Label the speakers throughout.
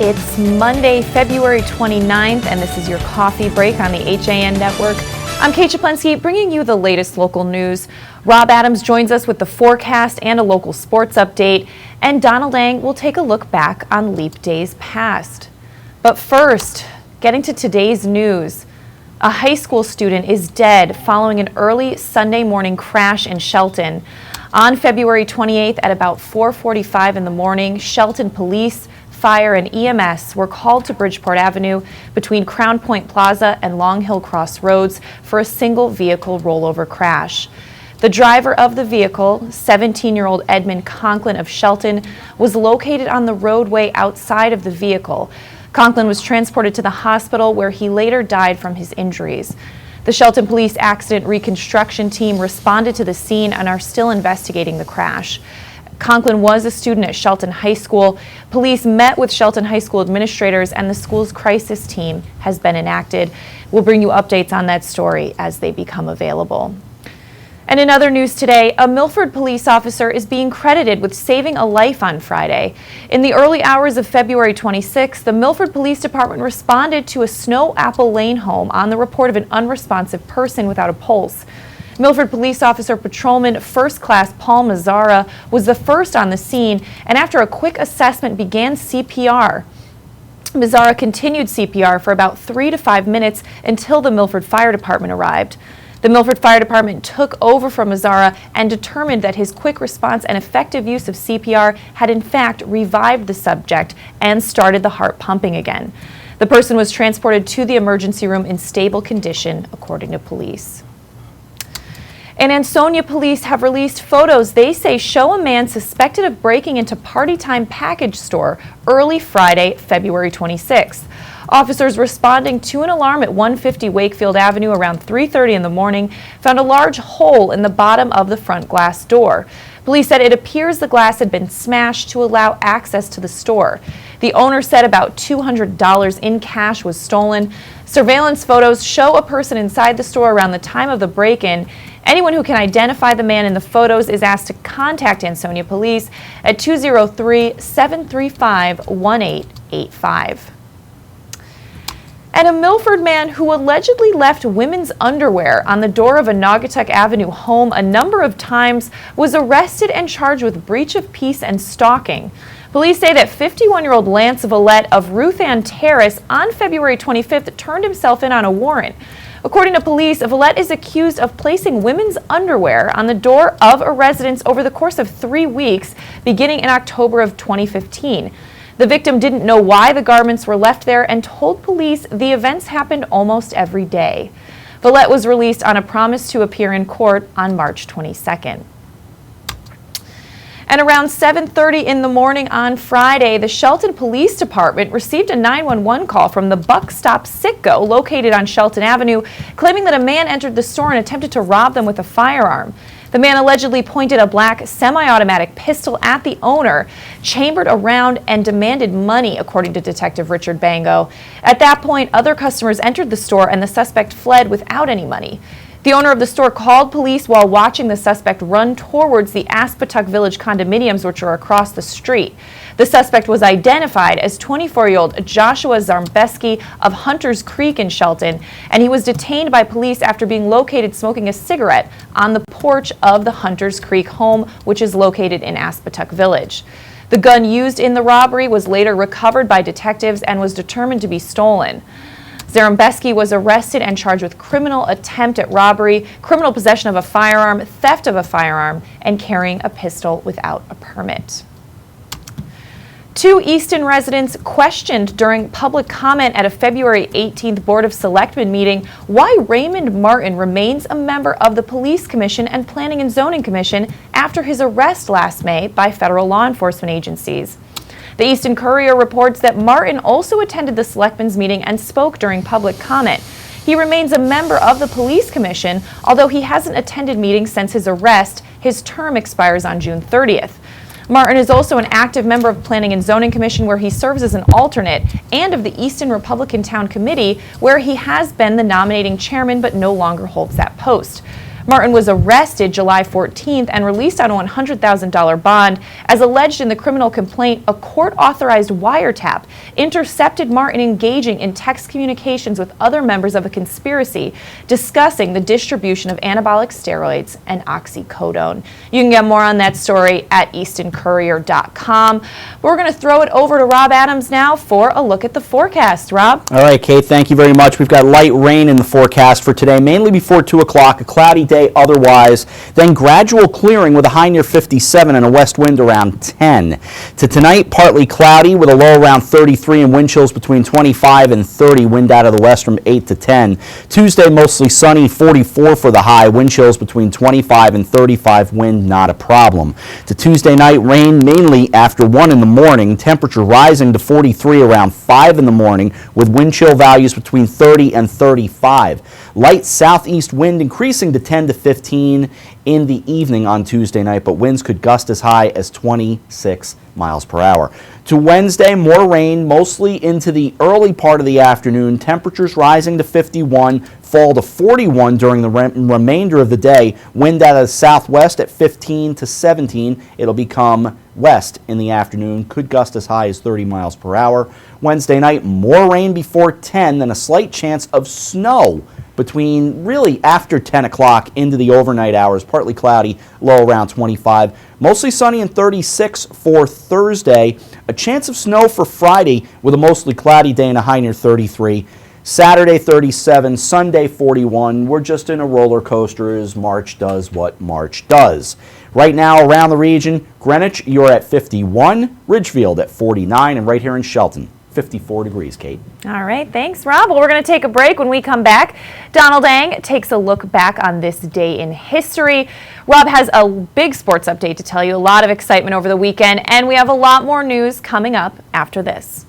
Speaker 1: It's Monday, February 29th, and this is your coffee break on the HAN Network. I'm Kate Czaplinski, bringing you the latest local news. Rob Adams joins us with the forecast and a local sports update, and Donna Lang will take a look back on leap days past. But first, getting to today's news. A high school student is dead following an early Sunday morning crash in Shelton. On February 28th at about 4:45 in the morning, Shelton police, fire, and EMS were called to Bridgeport Avenue between Crown Point Plaza and Long Hill Cross Roads for a single vehicle rollover crash. The driver of the vehicle, 17-year-old Edmund Conklin of Shelton, was located on the roadway outside of the vehicle. Conklin was transported to the hospital where he later died from his injuries. The Shelton Police Accident Reconstruction Team responded to the scene and are still investigating the crash. Conklin was a student at Shelton High School. Police met with Shelton High School administrators and the school's crisis team has been enacted. We'll bring you updates on that story as they become available. And in other news today, a Milford police officer is being credited with saving a life on Friday. In the early hours of February 26th, the Milford Police Department responded to a Snow Apple Lane home on the report of an unresponsive person without a pulse. Milford Police Officer Patrolman First Class Paul Mazzara was the first on the scene, and after a quick assessment began CPR. Mazzara continued CPR for about 3 to 5 minutes until the Milford Fire Department arrived. The Milford Fire Department took over from Mazzara and determined that his quick response and effective use of CPR had in fact revived the subject and started the heart pumping again. The person was transported to the emergency room in stable condition, according to police. And Ansonia police have released photos they say show a man suspected of breaking into Party Time package store early Friday, February 26th. Officers responding to an alarm at 150 Wakefield Avenue around 3:30 in the morning found a large hole in the bottom of the front glass door. Police said it appears the glass had been smashed to allow access to the store. The owner said about $200 in cash was stolen. Surveillance photos show a person inside the store around the time of the break-in. Anyone who can identify the man in the photos is asked to contact Ansonia Police at 203-735-1885. And a Milford man who allegedly left women's underwear on the door of a Naugatuck Avenue home a number of times was arrested and charged with breach of peace and stalking. Police say that 51-year-old Lance Villette of Ruth Ann Terrace on February 25th turned himself in on a warrant. According to police, Villette is accused of placing women's underwear on the door of a residence over the course of 3 weeks, beginning in October of 2015. The victim didn't know why the garments were left there and told police the events happened almost every day. Villette was released on a promise to appear in court on March 22nd. And around 7:30 in the morning on Friday, the Shelton Police Department received a 911 call from the Buck Stop Citgo located on Shelton Avenue, claiming that a man entered the store and attempted to rob them with a firearm. The man allegedly pointed a black semi-automatic pistol at the owner, chambered a round, and demanded money, according to Detective Richard Bango. At that point, other customers entered the store and the suspect fled without any money. The owner of the store called police while watching the suspect run towards the Aspatuck Village condominiums, which are across the street. The suspect was identified as 24-year-old Joshua Zarmbeski of Hunters Creek in Shelton, and he was detained by police after being located smoking a cigarette on the porch of the Hunters Creek home, which is located in Aspatuck Village. The gun used in the robbery was later recovered by detectives and was determined to be stolen. Zarmbeski was arrested and charged with criminal attempt at robbery, criminal possession of a firearm, theft of a firearm, and carrying a pistol without a permit. 2 Easton residents questioned during public comment at a February 18th Board of Selectmen meeting why Raymond Martin remains a member of the Police Commission and Planning and Zoning Commission after his arrest last May by federal law enforcement agencies. The Easton Courier reports that Martin also attended the Selectmen's meeting and spoke during public comment. He remains a member of the Police Commission, although he hasn't attended meetings since his arrest. His term expires on June 30th. Martin is also an active member of Planning and Zoning Commission, where he serves as an alternate, and of the Easton Republican Town Committee, where he has been the nominating chairman but no longer holds that post. Martin was arrested July 14th and released on a $100,000 bond. As alleged in the criminal complaint, a court-authorized wiretap intercepted Martin engaging in text communications with other members of a conspiracy discussing the distribution of anabolic steroids and oxycodone. You can get more on that story at eastoncourier.com. We're going to throw it over to Rob Adams now for a look at the forecast. Rob?
Speaker 2: All right, Kate, thank you very much. We've got light rain in the forecast for today, mainly before 2 o'clock, a cloudy day otherwise, then gradual clearing with a high near 57 and a west wind around 10. To tonight, partly cloudy with a low around 33 and wind chills between 25 and 30, wind out of the west from 8 to 10. Tuesday, mostly sunny, 44 for the high, wind chills between 25 and 35, wind not a problem. To Tuesday night, rain mainly after 1 in the morning, temperature rising to 43 around 5 in the morning with wind chill values between 30 and 35. Light southeast wind increasing to 10 to 15 in the evening on Tuesday night, but winds could gust as high as 26 miles per hour. To Wednesday, more rain, mostly into the early part of the afternoon. Temperatures rising to 51, fall to 41 during the remainder of the day. Wind out of the southwest at 15 to 17. It'll become west in the afternoon. Could gust as high as 30 miles per hour. Wednesday night, more rain before 10, then a slight chance of snow between really after 10 o'clock into the overnight hours. Partly cloudy, low around 25. Mostly sunny and 36 for Thursday. A chance of snow for Friday with a mostly cloudy day and a high near 33. Saturday 37, Sunday 41. We're just in a roller coaster as March does what March does. Right now around the region, Greenwich, you're at 51, Ridgefield at 49, and right here in Shelton, 54 degrees, Kate.
Speaker 1: All right, thanks, Rob. Well, we're going to take a break. When we come back, Donald Ang takes a look back on this day in history. Rob has a big sports update to tell you, a lot of excitement over the weekend, and we have a lot more news coming up after this.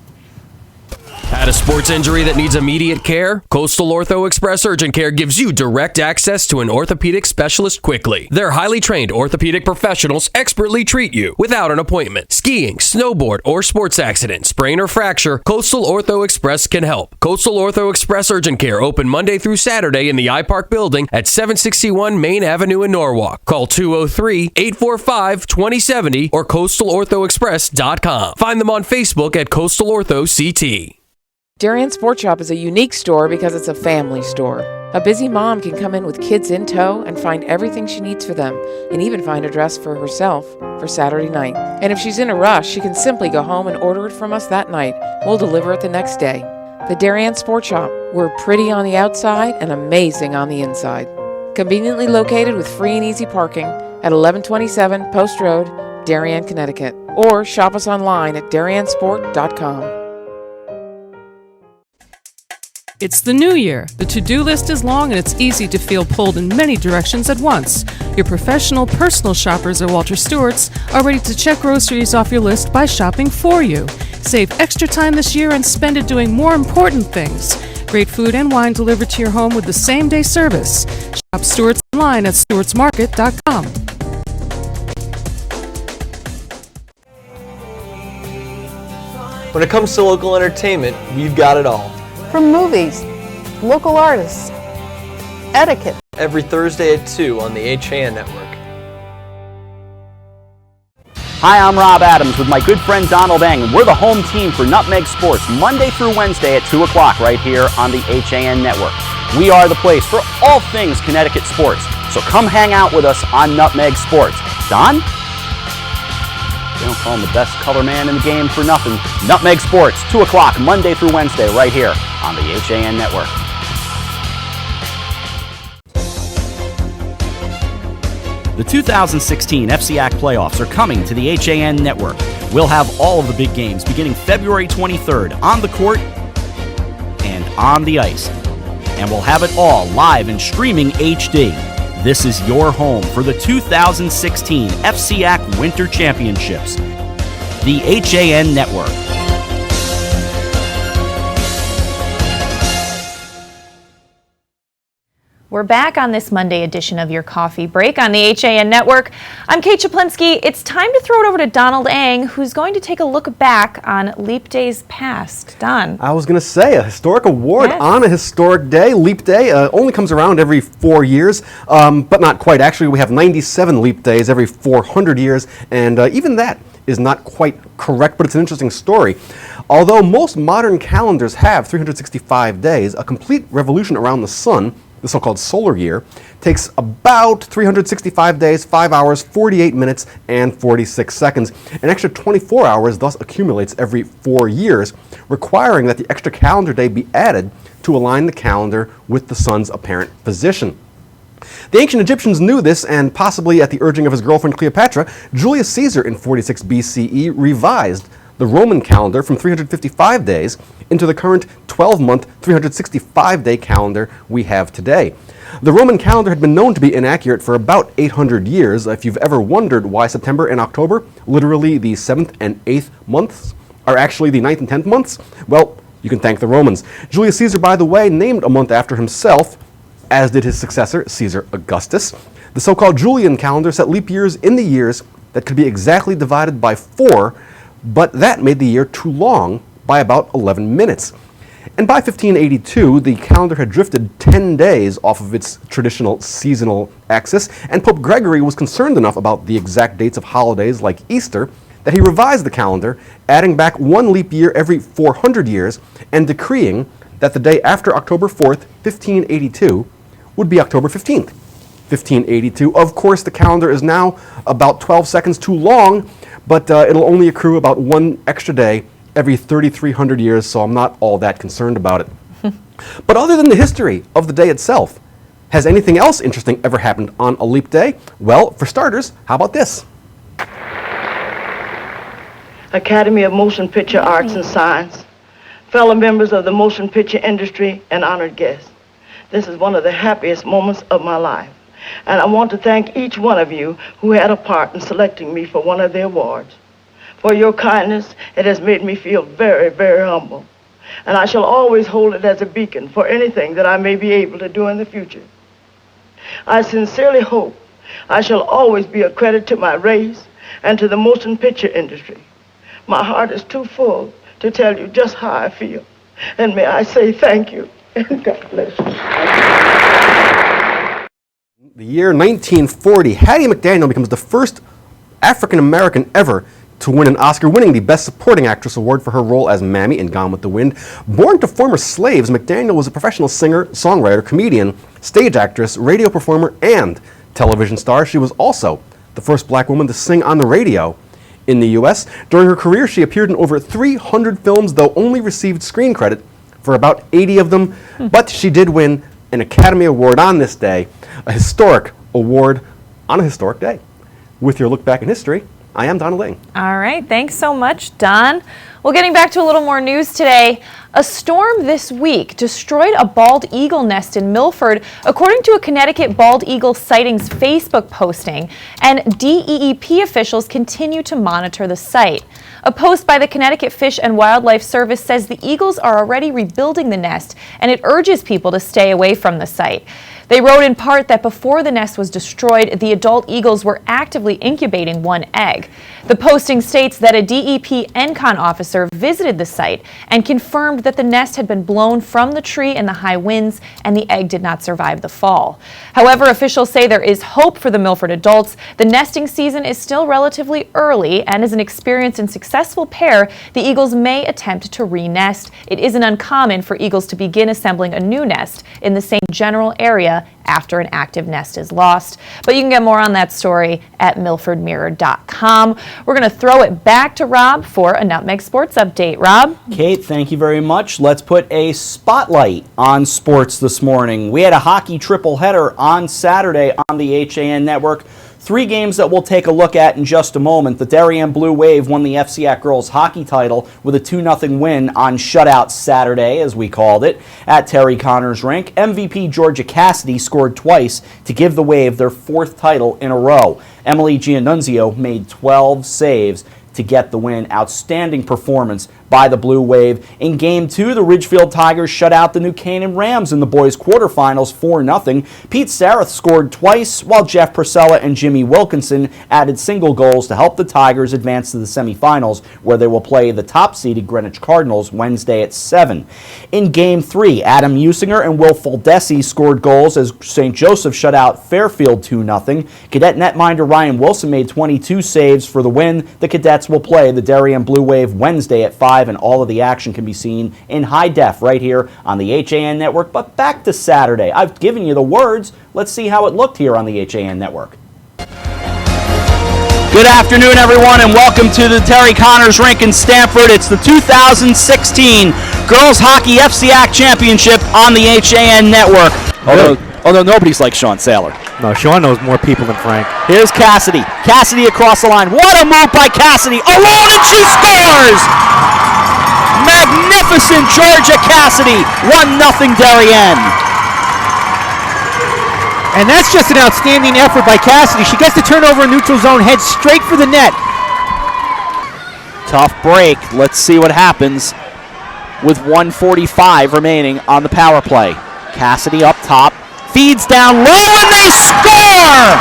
Speaker 3: Had a sports injury that needs immediate care? Coastal Ortho Express Urgent Care gives you direct access to an orthopedic specialist quickly. Their highly trained orthopedic professionals expertly treat you without an appointment. Skiing, snowboard, or sports accident, sprain or fracture, Coastal Ortho Express can help. Coastal Ortho Express Urgent Care open Monday through Saturday in the iPark building at 761 Main Avenue in Norwalk. Call 203-845-2070 or coastalorthoexpress.com. Find them on Facebook at Coastal Ortho CT.
Speaker 4: Darien Sport Shop is a unique store because it's a family store. A busy mom can come in with kids in tow and find everything she needs for them, and even find a dress for herself for Saturday night. And if she's in a rush, she can simply go home and order it from us that night. We'll deliver it the next day. The Darien Sport Shop. We're pretty on the outside and amazing on the inside. Conveniently located with free and easy parking at 1127 Post Road, Darien, Connecticut. Or shop us online at dariensport.com.
Speaker 5: It's the new year. The to-do list is long and it's easy to feel pulled in many directions at once. Your professional personal shoppers at Walter Stewart's are ready to check groceries off your list by shopping for you. Save extra time this year and spend it doing more important things. Great food and wine delivered to your home with the same-day service. Shop Stewart's online at stewartsmarket.com.
Speaker 6: When it comes to local entertainment, we've got it all.
Speaker 7: From movies, local artists, etiquette.
Speaker 6: Every Thursday at 2 on the HAN Network.
Speaker 2: Hi, I'm Rob Adams with my good friend Donald Ang, and we're the home team for Nutmeg Sports, Monday through Wednesday at 2 o'clock right here on the HAN Network. We are the place for all things Connecticut sports, so come hang out with us on Nutmeg Sports. Don? They don't call him the best color man in the game for nothing. Nutmeg Sports, 2 o'clock, Monday through Wednesday, right here on the HAN Network. The 2016 FCAC playoffs are coming to the HAN Network. We'll have all of the big games beginning February 23rd on the court and on the ice. And we'll have it all live and streaming HD. This is your home for the 2016 FCAC Winter Championships. The HAN Network.
Speaker 1: We're back on this Monday edition of your coffee break on the HAN Network. I'm Kate Czaplinski. It's time to throw it over to Donald Ang, who's going to take a look back on Leap Days past. Don.
Speaker 8: I was going to say, a historic award on a historic day. Leap Day only comes around every 4 years, but not quite. Actually, we have 97 Leap Days every 400 years, and even that is not quite correct, but it's an interesting story. Although most modern calendars have 365 days, a complete revolution around the sun, the so-called solar year, takes about 365 days, 5 hours, 48 minutes, and 46 seconds. An extra 24 hours thus accumulates every 4 years, requiring that the extra calendar day be added to align the calendar with the sun's apparent position. The ancient Egyptians knew this, and possibly at the urging of his girlfriend Cleopatra, Julius Caesar in 46 BCE revised the Roman calendar from 355 days into the current 12-month, 365-day calendar we have today. The Roman calendar had been known to be inaccurate for about 800 years. If you've ever wondered why September and October, literally the 7th and 8th months, are actually the 9th and 10th months, well, you can thank the Romans. Julius Caesar, by the way, named a month after himself, as did his successor, Caesar Augustus. The so-called Julian calendar set leap years in the years that could be exactly divided by 4, but that made the year too long by about 11 minutes. And by 1582, the calendar had drifted 10 days off of its traditional seasonal axis, and Pope Gregory was concerned enough about the exact dates of holidays like Easter that he revised the calendar, adding back 1 leap year every 400 years and decreeing that the day after October 4th, 1582, would be October 15th, 1582. Of course, the calendar is now about 12 seconds too long, but it'll only accrue about 1 extra day every 3,300 years, so I'm not all that concerned about it. But other than the history of the day itself, has anything else interesting ever happened on a leap day? Well, for starters, how about this?
Speaker 9: Academy of Motion Picture Arts and Science, fellow members of the motion picture industry, and honored guests. This is one of the happiest moments of my life. And I want to thank each one of you who had a part in selecting me for one of the awards. For your kindness, it has made me feel very, very humble. And I shall always hold it as a beacon for anything that I may be able to do in the future. I sincerely hope I shall always be a credit to my race and to the motion picture industry. My heart is too full to tell you just how I feel. And may I say thank you, and God bless you.
Speaker 8: The year 1940, Hattie McDaniel becomes the first African-American ever to win an Oscar, winning the Best Supporting Actress award for her role as Mammy in Gone with the Wind. Born to former slaves, McDaniel was a professional singer, songwriter, comedian, stage actress, radio performer, and television star. She was also the first black woman to sing on the radio in the U.S. During her career, she appeared in over 300 films, though only received screen credit for about 80 of them. But she did win an Academy Award on this day, a historic award on a historic day. With your look back in history, I am Donald Lang.
Speaker 1: All right, thanks so much, Don. Well, getting back to a little more news today. A storm this week destroyed a bald eagle nest in Milford, according to a Connecticut bald eagle sightings Facebook posting, and DEEP officials continue to monitor the site. A post by the Connecticut Fish and Wildlife Service says the eagles are already rebuilding the nest, and it urges people to stay away from the site. They wrote in part that before the nest was destroyed, the adult eagles were actively incubating 1 egg. The posting states that a DEP ENCON officer visited the site and confirmed that the nest had been blown from the tree in the high winds and the egg did not survive the fall. However, officials say there is hope for the Milford adults. The nesting season is still relatively early, and as an experienced and successful pair, the eagles may attempt to re-nest. It isn't uncommon for eagles to begin assembling a new nest in the same general area after an active nest is lost. But you can get more on that story at milfordmirror.com. We're going to throw it back to Rob for a Nutmeg Sports Update. Rob?
Speaker 2: Kate, thank you very much. Let's put a spotlight on sports this morning. We had a hockey triple header on Saturday on the HAN Network. 3 games that we'll take a look at in just a moment. The Darien Blue Wave won the FCAC girls hockey title with a 2-0 win on shutout Saturday, as we called it, at Terry Connors Rink. MVP Georgia Cassidy scored twice to give the Wave their 4th title in a row. Emily Giannunzio made 12 saves to get the win. Outstanding performance by the Blue Wave. In Game 2, the Ridgefield Tigers shut out the New Canaan Rams in the boys' quarterfinals 4-0. Pete Sareth scored twice, while Jeff Purcella and Jimmy Wilkinson added single goals to help the Tigers advance to the semifinals, where they will play the top-seeded Greenwich Cardinals Wednesday at 7. In Game 3, Adam Usinger and Will Foldesi scored goals as St. Joseph shut out Fairfield 2-0. Cadet netminder Ryan Wilson made 22 saves for the win. The Cadets will play the Darien Blue Wave Wednesday at 5, and all of the action can be seen in high def right here on the HAN Network. But back to Saturday. I've given you the words. Let's see how it looked here on the HAN Network. Good afternoon, everyone, and welcome to the Terry Connors Rink in Stamford. It's the 2016 Girls Hockey FCAC Championship on the HAN Network. Although nobody's like Sean Saylor.
Speaker 10: No, Sean knows more people than Frank.
Speaker 2: Here's Cassidy. Cassidy across the line. What a move by Cassidy. Alone, and she scores! Magnificent Georgia Cassidy. 1-0 Darien.
Speaker 10: And that's just an outstanding effort by Cassidy. She gets the turnover in neutral zone, heads straight for the net.
Speaker 2: Tough break. Let's see what happens with 1:45 remaining on the power play. Cassidy up top. Feeds down low, and they score!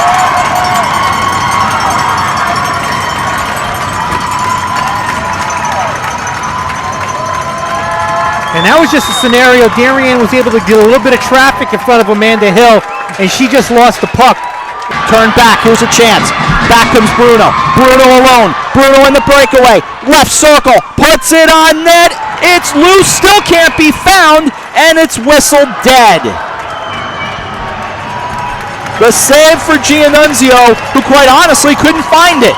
Speaker 10: And that was just a scenario. Darien was able to get a little bit of traffic in front of Amanda Hill, and she just lost the puck.
Speaker 2: Turn back, here's a chance. Back comes Bruno. Bruno alone. Bruno in the breakaway. Left circle, puts it on net. It's loose, still can't be found, and it's whistled dead. The save for Giannunzio, who quite honestly couldn't find it.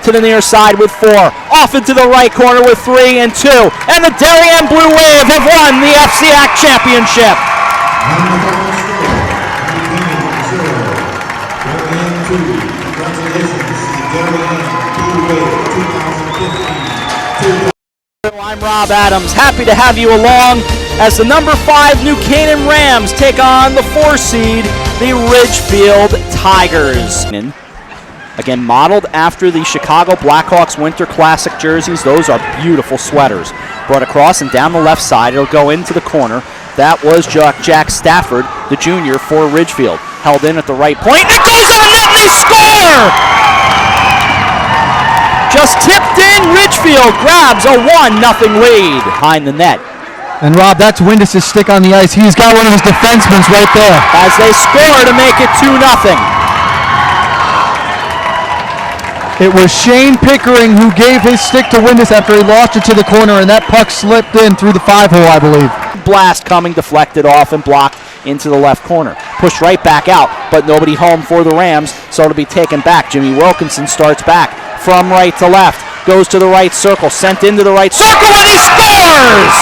Speaker 2: To the near side with 4, off into the right corner with 3 and 2, and the Darien Blue Wave have won the FCAC Championship. I'm Rob Adams, happy to have you along as the number 5 New Canaan Rams take on the 4 seed, the Ridgefield Tigers. Again, modeled after the Chicago Blackhawks Winter Classic jerseys. Those are beautiful sweaters. Brought across and down the left side. It'll go into the corner. That was Jack Stafford, the junior for Ridgefield. Held in at the right point. It goes on net and they score! Just tipped in. Ridgefield grabs a 1-0 lead behind the net.
Speaker 11: And Rob, that's Windus' stick on the ice. He's got one of his defensemen right there.
Speaker 2: As they score to make it 2-0.
Speaker 11: It was Shane Pickering who gave his stick to Windus after he lost it to the corner, and that puck slipped in through the 5-hole, I believe.
Speaker 2: Blast coming, deflected off and blocked into the left corner. Pushed right back out, but nobody home for the Rams, so it'll be taken back. Jimmy Wilkinson starts back from right to left, goes to the right circle, sent into the right circle, and he scores!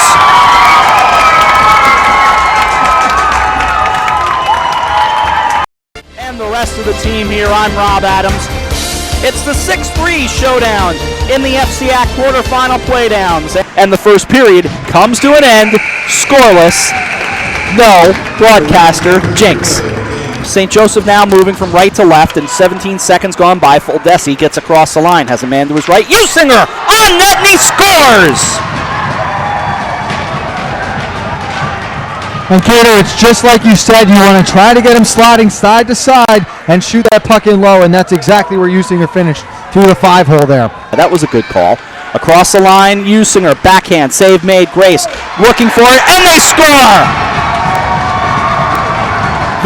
Speaker 2: And the rest of the team here, I'm Rob Adams. It's the 6-3 showdown in the FCAC quarterfinal playdowns. And the first period comes to an end, scoreless. No broadcaster jinx. St. Joseph now moving from right to left, and 17 seconds gone by. Foldesi gets across the line, has a man to his right. Usinger on net, and he scores!
Speaker 11: And Cater, it's just like you said, you want to try to get him sliding side to side and shoot that puck in low, and that's exactly where Usinger finished, through the 5-hole there.
Speaker 2: That was a good call. Across the line, Usinger, backhand, save made, Grace looking for it, and they score!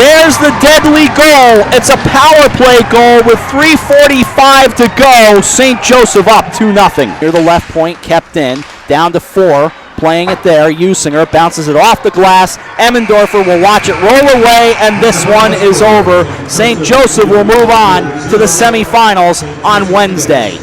Speaker 2: There's the deadly goal. It's a power play goal with 3:45 to go. St. Joseph up 2-0. Here the left point kept in, down to 4. Playing it there, Usinger bounces it off the glass. Emmendorfer will watch it roll away, and this one is over. St. Joseph will move on to the semifinals on Wednesday.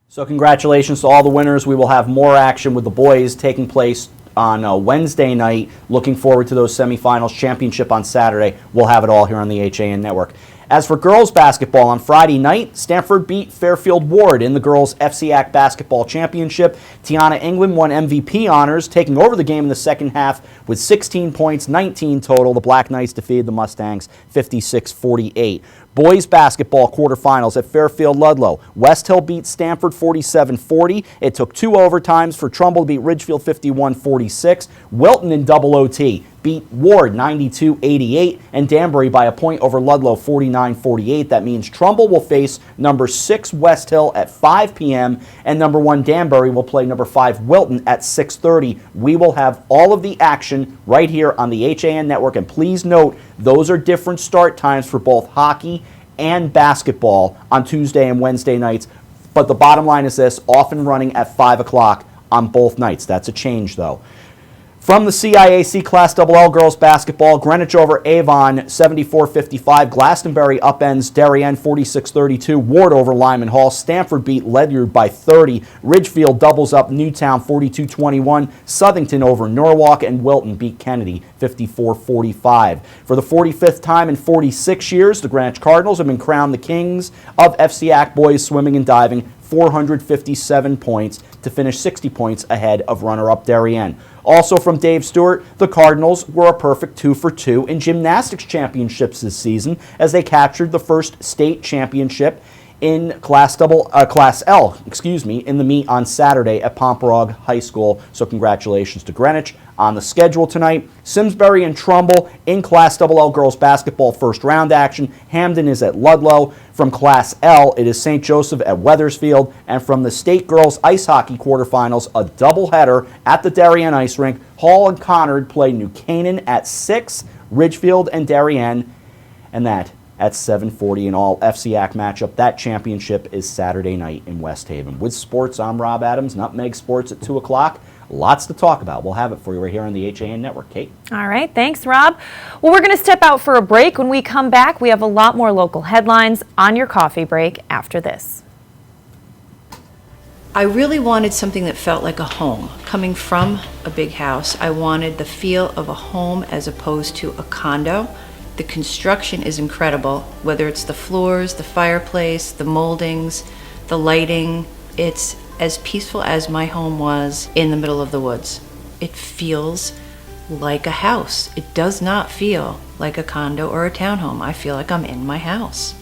Speaker 2: So congratulations to all the winners. We will have more action with the boys taking place on Wednesday night. Looking forward to those semifinals. Championship on Saturday. We'll have it all here on the HAN Network. As for girls basketball on Friday night, Stanford beat Fairfield Ward in the girls FCAC basketball championship. Tiana England won MVP honors, taking over the game in the second half with 16 points, 19 total. The Black Knights defeated the Mustangs 56-48. Boys basketball quarterfinals at Fairfield Ludlow. West Hill beat Stanford 47-40. It took 2 overtimes for Trumbull to beat Ridgefield 51-46. Wilton in double OT beat Ward 92-88, and Danbury by a point over Ludlow 49-48. That means Trumbull will face number 6 West Hill at 5 p.m. and number 1 Danbury will play number 5 Wilton at 6:30. We will have all of the action right here on the HAN network, and please note those are different start times for both hockey and basketball on Tuesday and Wednesday nights. But the bottom line is this, off and running at 5 o'clock on both nights. That's a change, though. From the CIAC Class LL girls basketball, Greenwich over Avon 74-55, Glastonbury upends Darien 46-32, Ward over Lyman Hall, Stanford beat Ledyard by 30, Ridgefield doubles up Newtown 42-21, Southington over Norwalk, and Wilton beat Kennedy 54-45. For the 45th time in 46 years, the Greenwich Cardinals have been crowned the kings of FCAC boys swimming and diving, 457 points to finish 60 points ahead of runner-up Darien. Also from Dave Stewart, the Cardinals were a perfect 2 for 2 in gymnastics championships this season as they captured the first state championship in Class L, in the meet on Saturday at Pomperog High School. So congratulations to Greenwich. On the schedule tonight, Simsbury and Trumbull in Class LL girls basketball first round action. Hamden is at Ludlow. From Class L, it is St. Joseph at Wethersfield. And from the state girls ice hockey quarterfinals, a doubleheader at the Darien Ice Rink. Hall and Conard play New Canaan at 6, Ridgefield and Darien, and that at 7:40 in all FCAC matchup. That championship is Saturday night in West Haven. With sports, I'm Rob Adams. Nutmeg Sports at 2 o'clock. Lots to talk about. We'll have it for you right here on the HAN Network. Kate?
Speaker 1: All right. Thanks, Rob. Well, we're going to step out for a break. When we come back, we have a lot more local headlines on your coffee break after this.
Speaker 12: I really wanted something that felt like a home. Coming from a big house, I wanted the feel of a home as opposed to a condo. The construction is incredible, whether it's the floors, the fireplace, the moldings, the lighting. It's as peaceful as my home was in the middle of the woods. It feels like a house. It does not feel like a condo or a townhome. I feel like I'm in my house.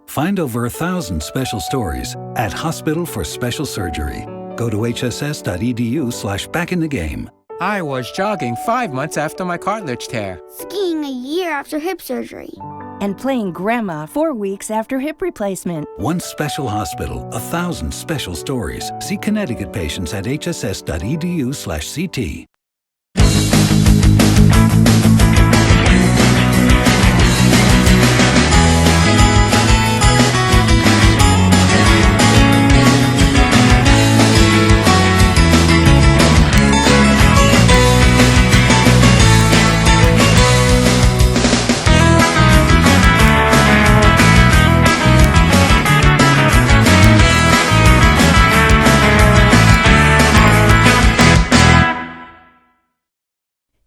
Speaker 13: Find over 1,000 special stories at Hospital for Special Surgery. Go to hss.edu/backinthegame.
Speaker 14: I was jogging 5 months after my cartilage tear.
Speaker 15: Skiing a year after hip surgery.
Speaker 16: And playing grandma 4 weeks after hip replacement.
Speaker 13: One special hospital, 1,000 special stories. See Connecticut patients at hss.edu/CT.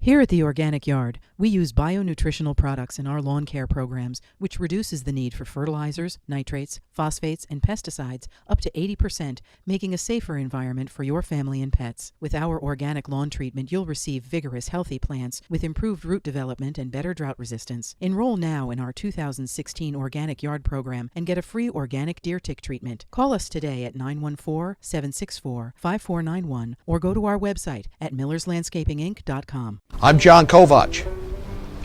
Speaker 17: Here at the Organic Yard, we use bionutritional products in our lawn care programs, which reduces the need for fertilizers, nitrates, phosphates, and pesticides up to 80%, making a safer environment for your family and pets. With our organic lawn treatment, you'll receive vigorous, healthy plants with improved root development and better drought resistance. Enroll now in our 2016 Organic Yard program and get a free organic deer tick treatment. Call us today at 914-764-5491 or go to our website at millerslandscapinginc.com.
Speaker 18: I'm John Kovach.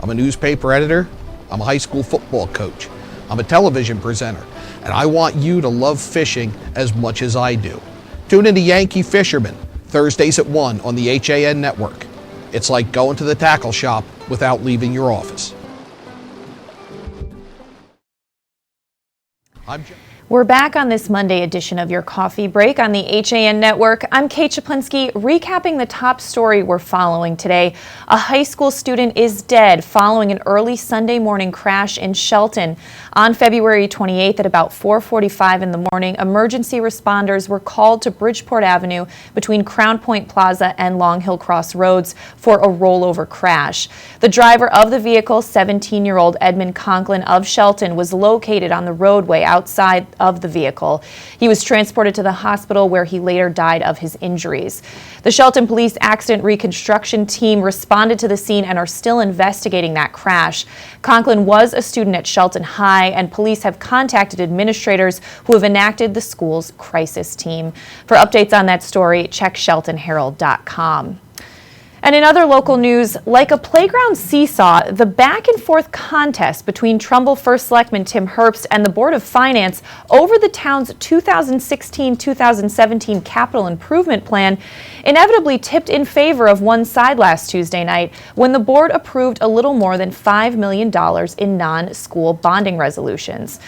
Speaker 18: I'm a newspaper editor. I'm a high school football coach. I'm a television presenter. And I want you to love fishing as much as I do. Tune into Yankee Fisherman, Thursdays at 1 on the HAN network. It's like going to the tackle shop without leaving your office.
Speaker 1: We're back on this Monday edition of your Coffee Break on the HAN Network. I'm Kate Czaplinski, recapping the top story we're following today. A high school student is dead following an early Sunday morning crash in Shelton. On February 28th at about 4:45 in the morning, emergency responders were called to Bridgeport Avenue between Crown Point Plaza and Long Hill Cross Roads for a rollover crash. The driver of the vehicle, 17-year-old Edmund Conklin of Shelton, was located on the roadway outside of the vehicle. He was transported to the hospital where he later died of his injuries. The Shelton Police Accident Reconstruction Team responded to the scene and are still investigating that crash. Conklin was a student at Shelton High, and police have contacted administrators who have enacted the school's crisis team. For updates on that story, check sheltonherald.com. And in other local news, like a playground seesaw, the back and forth contest between Trumbull First Selectman Tim Herbst and the Board of Finance over the town's 2016-2017 capital improvement plan inevitably tipped in favor of one side last Tuesday night when the board approved a little more than $5 million in non-school bonding resolutions.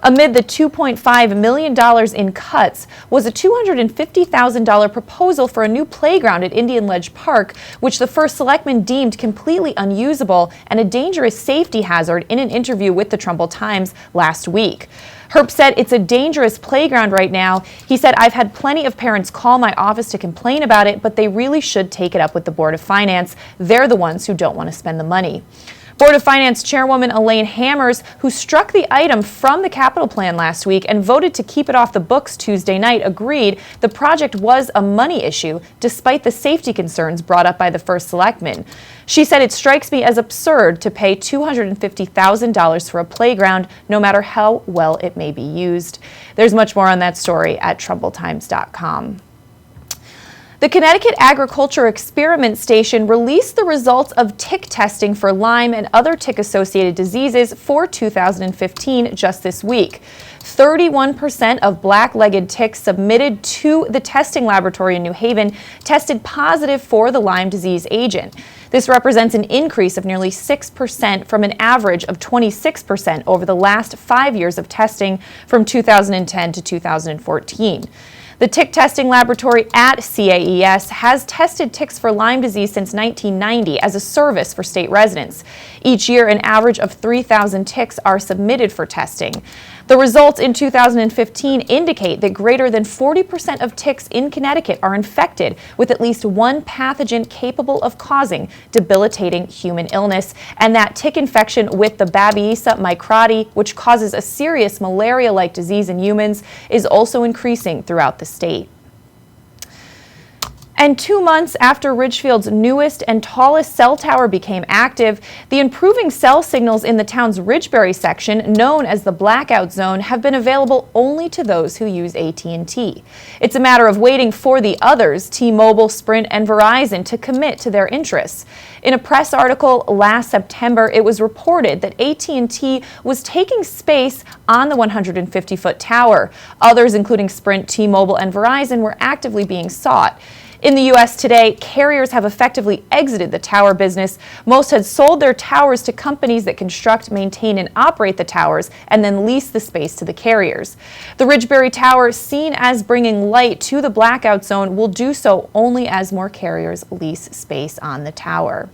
Speaker 1: Amid the $2.5 million in cuts was a $250,000 proposal for a new playground at Indian Ledge Park, which the first selectman deemed completely unusable and a dangerous safety hazard in an interview with the Trumbull Times last week. Herbst said it's a dangerous playground right now. He said, "I've had plenty of parents call my office to complain about it, but they really should take it up with the Board of Finance. They're the ones who don't want to spend the money." Board of Finance Chairwoman Elaine Hammers, who struck the item from the capital plan last week and voted to keep it off the books Tuesday night, agreed the project was a money issue despite the safety concerns brought up by the first selectman. She said, "It strikes me as absurd to pay $250,000 for a playground, no matter how well it may be used." There's much more on that story at TrumbleTimes.com. The Connecticut Agriculture Experiment Station released the results of tick testing for Lyme and other tick-associated diseases for 2015 just this week. 31% of black-legged ticks submitted to the testing laboratory in New Haven tested positive for the Lyme disease agent. This represents an increase of nearly 6% from an average of 26% over the last 5 years of testing from 2010 to 2014. The tick testing laboratory at CAES has tested ticks for Lyme disease since 1990 as a service for state residents. Each year, an average of 3,000 ticks are submitted for testing. The results in 2015 indicate that greater than 40% of ticks in Connecticut are infected with at least one pathogen capable of causing debilitating human illness, and that tick infection with the Babesia microti, which causes a serious malaria-like disease in humans, is also increasing throughout the state. And 2 months after Ridgefield's newest and tallest cell tower became active, the improving cell signals in the town's Ridgebury section, known as the blackout zone, have been available only to those who use AT&T. It's a matter of waiting for the others, T-Mobile, Sprint, and Verizon, to commit to their interests. In a press article last September, it was reported that AT&T was taking space on the 150-foot tower. Others, including Sprint, T-Mobile, and Verizon, were actively being sought. In the U.S. today, carriers have effectively exited the tower business. Most had sold their towers to companies that construct, maintain, and operate the towers and then lease the space to the carriers. The Ridgebury Tower, seen as bringing light to the blackout zone, will do so only as more carriers lease space on the tower.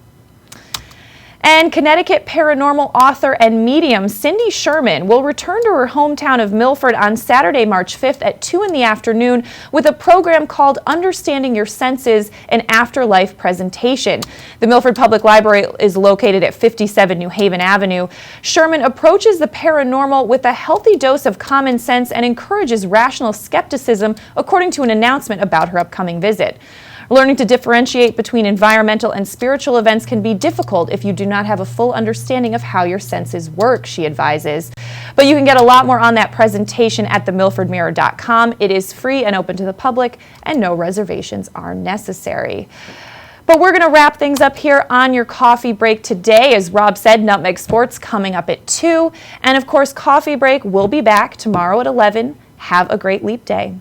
Speaker 1: And Connecticut paranormal author and medium Cindy Sherman will return to her hometown of Milford on Saturday, March 5th at 2 in the afternoon with a program called Understanding Your Senses, an afterlife presentation. The Milford Public Library is located at 57 New Haven Avenue. Sherman approaches the paranormal with a healthy dose of common sense and encourages rational skepticism, according to an announcement about her upcoming visit. Learning to differentiate between environmental and spiritual events can be difficult if you do not have a full understanding of how your senses work, she advises. But you can get a lot more on that presentation at themilfordmirror.com. It is free and open to the public, and no reservations are necessary. But we're going to wrap things up here on your coffee break today. As Rob said, Nutmeg Sports coming up at 2. And of course, Coffee Break will be back tomorrow at 11. Have a great Leap Day.